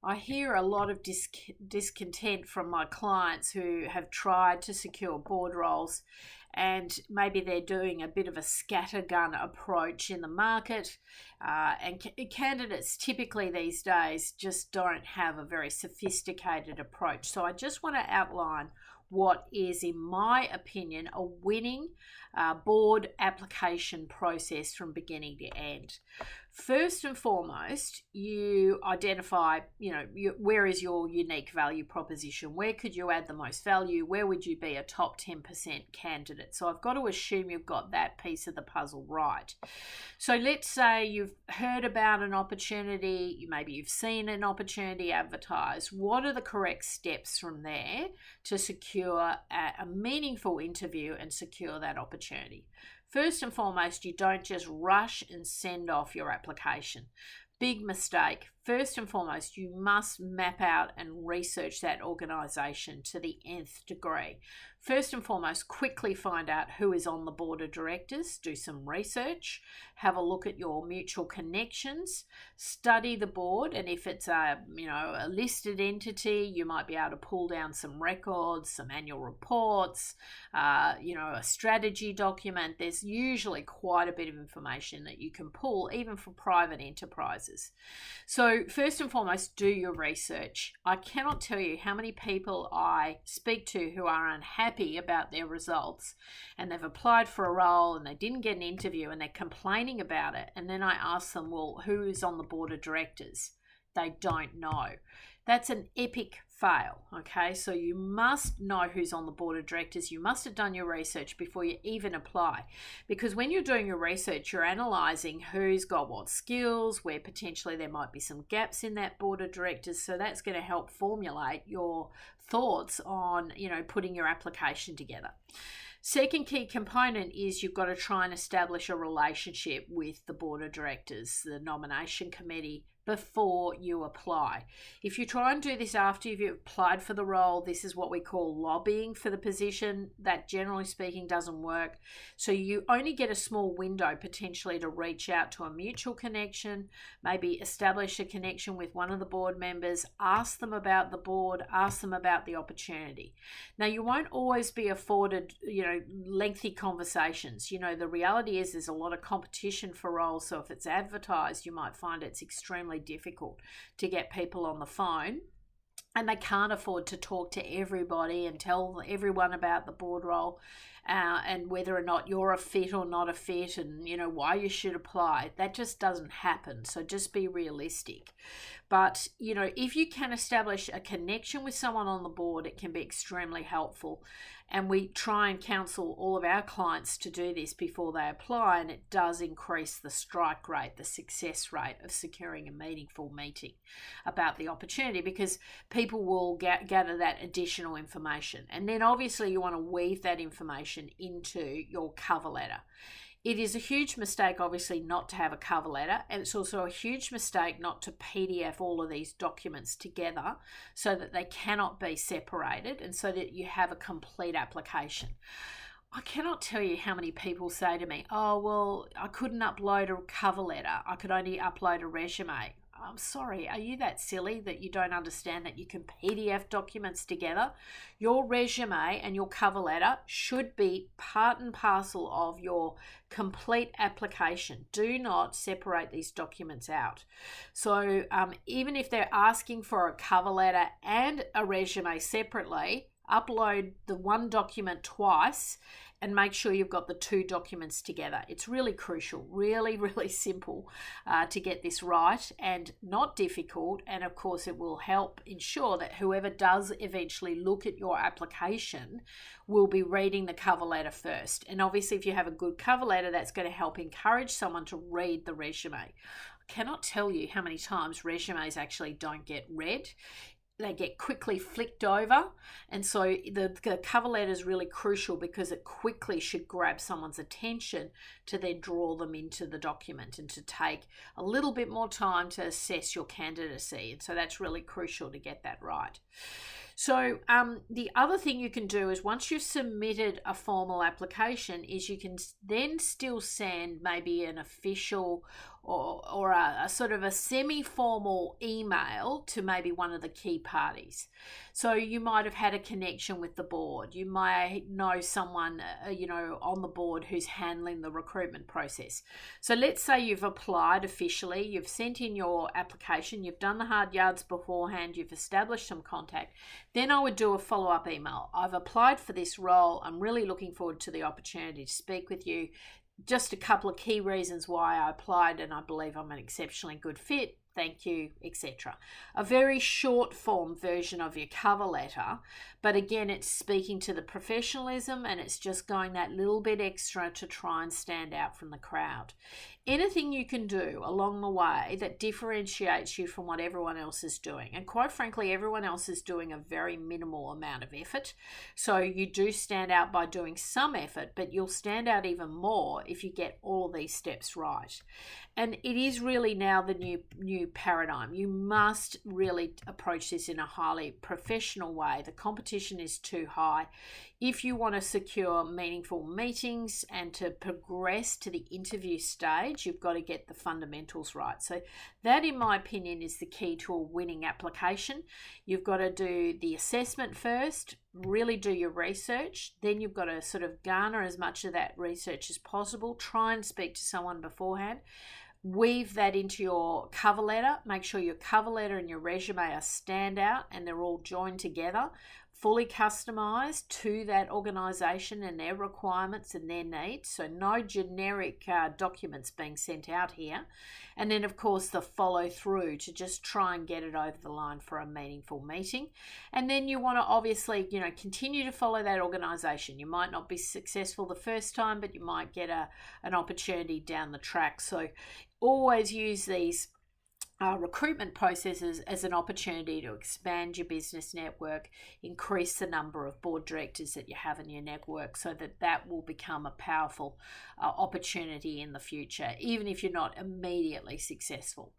I hear a lot of discontent from my clients who have tried to secure board roles, and maybe they're doing a bit of a scattergun approach in the market. And candidates typically these days just don't have a very sophisticated approach. So I just want to outline what is, in my opinion, a winning board application process from beginning to end. First and foremost, you identify, where is your unique value proposition? Where could you add the most value? Where would you be a top 10% candidate? So I've got to assume you've got that piece of the puzzle right. So let's say you've heard about an opportunity, maybe you've seen an opportunity advertised. What are the correct steps from there to secure a meaningful interview and secure that opportunity? First and foremost, you don't just rush and send off your application. Big mistake. First and foremost, you must map out and research that organisation to the nth degree. First and foremost, quickly find out who is on the board of directors, do some research, have a look at your mutual connections, study the board, and if it's a listed entity, you might be able to pull down some records, some annual reports, a strategy document. There's usually quite a bit of information that you can pull, even for private enterprises. So first and foremost, do your research. I cannot tell you how many people I speak to who are unhappy about their results, and they've applied for a role and they didn't get an interview and they're complaining about it. And then I ask them, well, who is on the board of directors? They don't know. That's an epic fail, okay? So you must know who's on the board of directors. You must have done your research before you even apply, because when you're doing your research, you're analysing who's got what skills, where potentially there might be some gaps in that board of directors. So that's going to help formulate your thoughts on, putting your application together. Second key component is you've got to try and establish a relationship with the board of directors, the nomination committee, before you apply. If you try and do this after you've applied for the role, this is what we call lobbying for the position. That, generally speaking, doesn't work. So you only get a small window potentially to reach out to a mutual connection, maybe establish a connection with one of the board members, ask them about the board, ask them about the opportunity. Now, you won't always be afforded, lengthy conversations. The reality is there's a lot of competition for roles. So if it's advertised, you might find it's extremely difficult to get people on the phone, and they can't afford to talk to everybody and tell everyone about the board role and whether or not you're a fit or not a fit, and why you should apply. That just doesn't happen. So just be realistic. But if you can establish a connection with someone on the board, it can be extremely helpful. And we try and counsel all of our clients to do this before they apply, and it does increase the strike rate, the success rate of securing a meaningful meeting about the opportunity, because people will gather that additional information. And then obviously you want to weave that information into your cover letter. It is a huge mistake, obviously, not to have a cover letter, and it's also a huge mistake not to PDF all of these documents together so that they cannot be separated and so that you have a complete application. I cannot tell you how many people say to me, oh, well, I couldn't upload a cover letter. I could only upload a resume. I'm sorry, are you that silly that you don't understand that you can PDF documents together? Your resume and your cover letter should be part and parcel of your complete application. Do not separate these documents out. So even if they're asking for a cover letter and a resume separately, upload the one document twice and make sure you've got the two documents together. It's really crucial, really, really simple to get this right and not difficult. And of course, it will help ensure that whoever does eventually look at your application will be reading the cover letter first. And obviously, if you have a good cover letter, that's going to help encourage someone to read the resume. I cannot tell you how many times resumes actually don't get read. They get quickly flicked over, and so the cover letter is really crucial because it quickly should grab someone's attention to then draw them into the document and to take a little bit more time to assess your candidacy. And so that's really crucial to get that right. So the other thing you can do is once you've submitted a formal application is you can then still send maybe an official or a sort of a semi-formal email to maybe one of the key parties. So you might have had a connection with the board. You might know someone, on the board who's handling the recruitment process. So let's say you've applied officially, you've sent in your application, you've done the hard yards beforehand, you've established some contact. Then I would do a follow-up email. I've applied for this role. I'm really looking forward to the opportunity to speak with you. Just a couple of key reasons why I applied, and I believe I'm an exceptionally good fit. Thank you, etc. A very short form version of your cover letter, but again, it's speaking to the professionalism and it's just going that little bit extra to try and stand out from the crowd. Anything you can do along the way that differentiates you from what everyone else is doing. And quite frankly, everyone else is doing a very minimal amount of effort. So you do stand out by doing some effort, but you'll stand out even more if you get all of these steps right. And it is really now the new paradigm. You must really approach this in a highly professional way. The competition is too high. If you want to secure meaningful meetings and to progress to the interview stage, you've got to get the fundamentals right. So that, in my opinion, is the key to a winning application. You've got to do the assessment first, really do your research. Then you've got to sort of garner as much of that research as possible. Try and speak to someone beforehand. Weave that into your cover letter. Make sure your cover letter and your resume are standout and they're all joined together, fully customized to that organization and their requirements and their needs. So no generic documents being sent out here. And then, of course, the follow through to just try and get it over the line for a meaningful meeting. And then you want to obviously, continue to follow that organization. You might not be successful the first time, but you might get an opportunity down the track. So always use these recruitment processes as an opportunity to expand your business network, increase the number of board directors that you have in your network so that will become a powerful opportunity in the future, even if you're not immediately successful.